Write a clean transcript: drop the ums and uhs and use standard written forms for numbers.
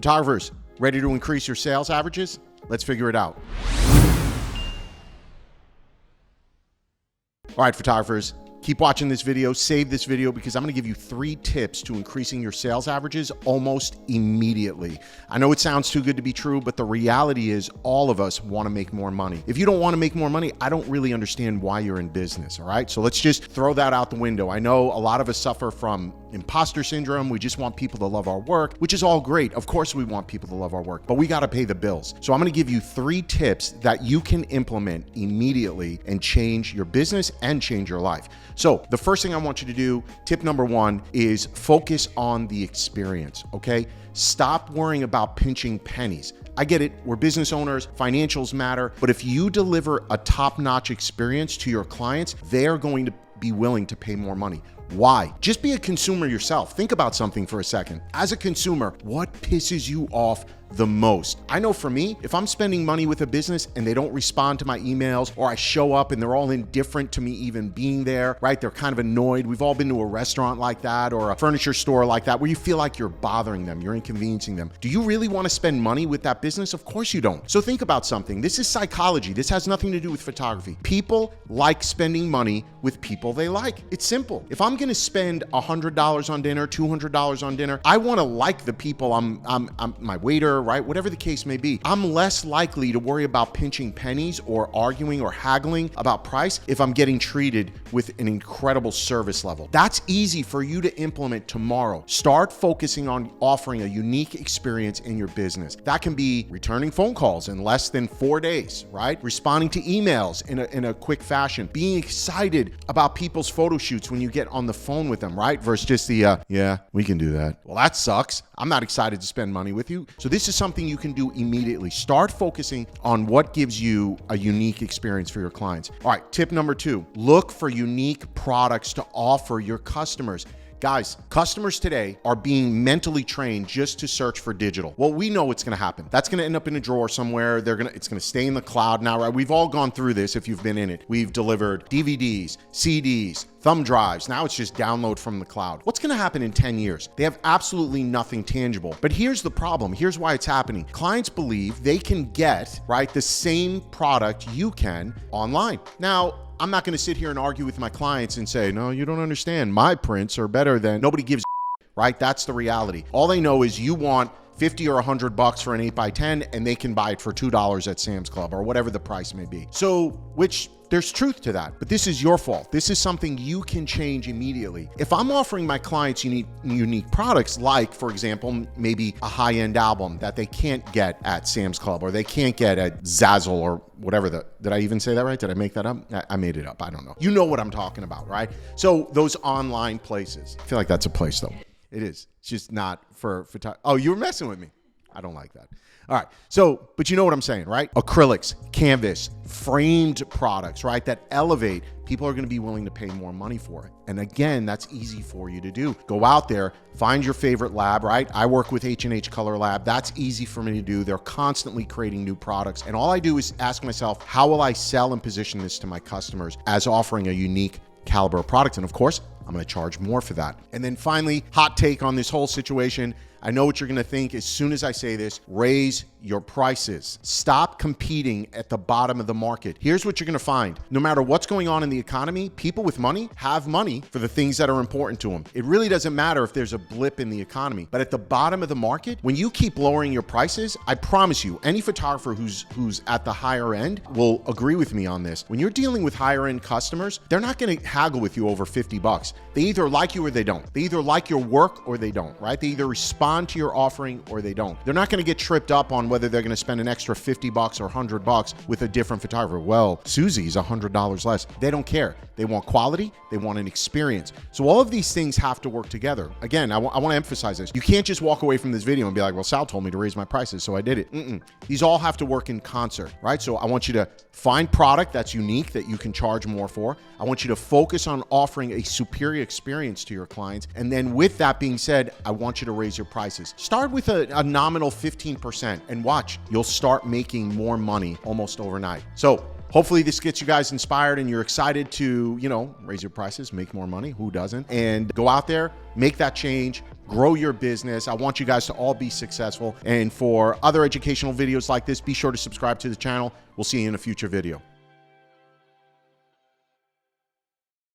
Photographers, ready to increase your sales averages? Let's figure it out. All right, photographers, keep watching this video, save this video, because I'm gonna give you 3 tips to increasing your sales averages almost immediately. I know it sounds too good to be true, but the reality is all of us wanna make more money. If you don't wanna make more money, I don't really understand why you're in business, all right? So let's just throw that out the window. I know a lot of us suffer from imposter syndrome. We just want people to love our work, which is all great. Of course we want people to love our work, but we gotta pay the bills. So I'm gonna give you 3 tips that you can implement immediately and change your business and change your life. So the first thing I want you to do, tip number 1, is focus on the experience, okay? Stop worrying about pinching pennies. I get it, we're business owners, financials matter, but if you deliver a top-notch experience to your clients, they are going to be willing to pay more money. Why? Just be a consumer yourself. Think about something for a second. As a consumer, what pisses you off the most? I know for me, if I'm spending money with a business and they don't respond to my emails, or I show up and they're all indifferent to me even being there, right? They're kind of annoyed. We've all been to a restaurant like that or a furniture store like that where you feel like you're bothering them, you're inconveniencing them. Do you really want to spend money with that business? Of course you don't. So think about something. This is psychology. This has nothing to do with photography. People like spending money with people they like. It's simple. If I'm going to spend $100 on dinner, $200 on dinner, I want to like the people I'm my waiter, right? Whatever the case may be. I'm less likely to worry about pinching pennies or arguing or haggling about price if I'm getting treated with an incredible service level. That's easy for you to implement tomorrow. Start focusing on offering a unique experience in your business. That can be returning phone calls in less than 4 days, right? Responding to emails in a quick fashion. Being excited about people's photo shoots when you get on the phone with them, right? Versus just the, yeah, we can do that. Well, that sucks. I'm not excited to spend money with you. So this is something you can do immediately. Start focusing on what gives you a unique experience for your clients. All right, tip number 2, look for unique products to offer your customers. Guys, customers today are being mentally trained just to search for digital. Well, we know what's gonna happen. That's gonna end up in a drawer somewhere. It's gonna stay in the cloud now, right? We've all gone through this if you've been in it. We've delivered DVDs, CDs, thumb drives. Now it's just download from the cloud. What's gonna happen in 10 years? They have absolutely nothing tangible. But here's the problem. Here's why it's happening. Clients believe they can get, right, the same product you can online. Now, I'm not going to sit here and argue with my clients and say, no, you don't understand. My prints are better than, nobody gives a right? That's the reality. All they know is you want 50 or $100 for an 8x10 and they can buy it for $2 at Sam's Club or whatever the price may be. So, which there's truth to that, but this is your fault. This is something you can change immediately. If I'm offering my clients unique products, like for example, maybe a high-end album that they can't get at Sam's Club or they can't get at Zazzle or whatever did I even say that right? Did I make that up? I made it up. I don't know. You know what I'm talking about, right? So those online places, I feel like that's a place though. It is. It's just not for photography. Oh, you were messing with me. I don't like that. All right. So, but you know what I'm saying, right? Acrylics, canvas, framed products, right? That elevate. People are going to be willing to pay more money for it. And again, that's easy for you to do. Go out there, find your favorite lab, right? I work with H&H Color Lab. That's easy for me to do. They're constantly creating new products. And all I do is ask myself, how will I sell and position this to my customers as offering a unique caliber of product? And of course, I'm going to charge more for that. And then finally, hot take on this whole situation. I know what you're going to think as soon as I say this: raise your prices. Stop competing at the bottom of the market. Here's what you're going to find. No matter what's going on in the economy, people with money have money for the things that are important to them. It really doesn't matter if there's a blip in the economy, but at the bottom of the market, when you keep lowering your prices, I promise you, any photographer who's at the higher end will agree with me on this. When you're dealing with higher end customers, they're not going to haggle with you over $50. They either like you or they don't. They either like your work or they don't, right? They either respond to your offering or they don't. They're not going to get tripped up on whether they're going to spend an extra $50 or $100 with a different photographer. Well, Susie's $100 less. They don't care. They want quality. They want an experience. So all of these things have to work together. Again, I want to emphasize this. You can't just walk away from this video and be like, well, Sal told me to raise my prices, so I did it. These all have to work in concert, right? So I want you to find product that's unique that you can charge more for. I want you to focus on offering a superior experience to your clients. And then with that being said, I want you to raise your prices. Start with a nominal 15% and watch, you'll start making more money almost overnight. So hopefully this gets you guys inspired and you're excited to, raise your prices, make more money. Who doesn't? And go out there, make that change, grow your business. I want you guys to all be successful. And for other educational videos like this, be sure to subscribe to the channel. We'll see you in a future video.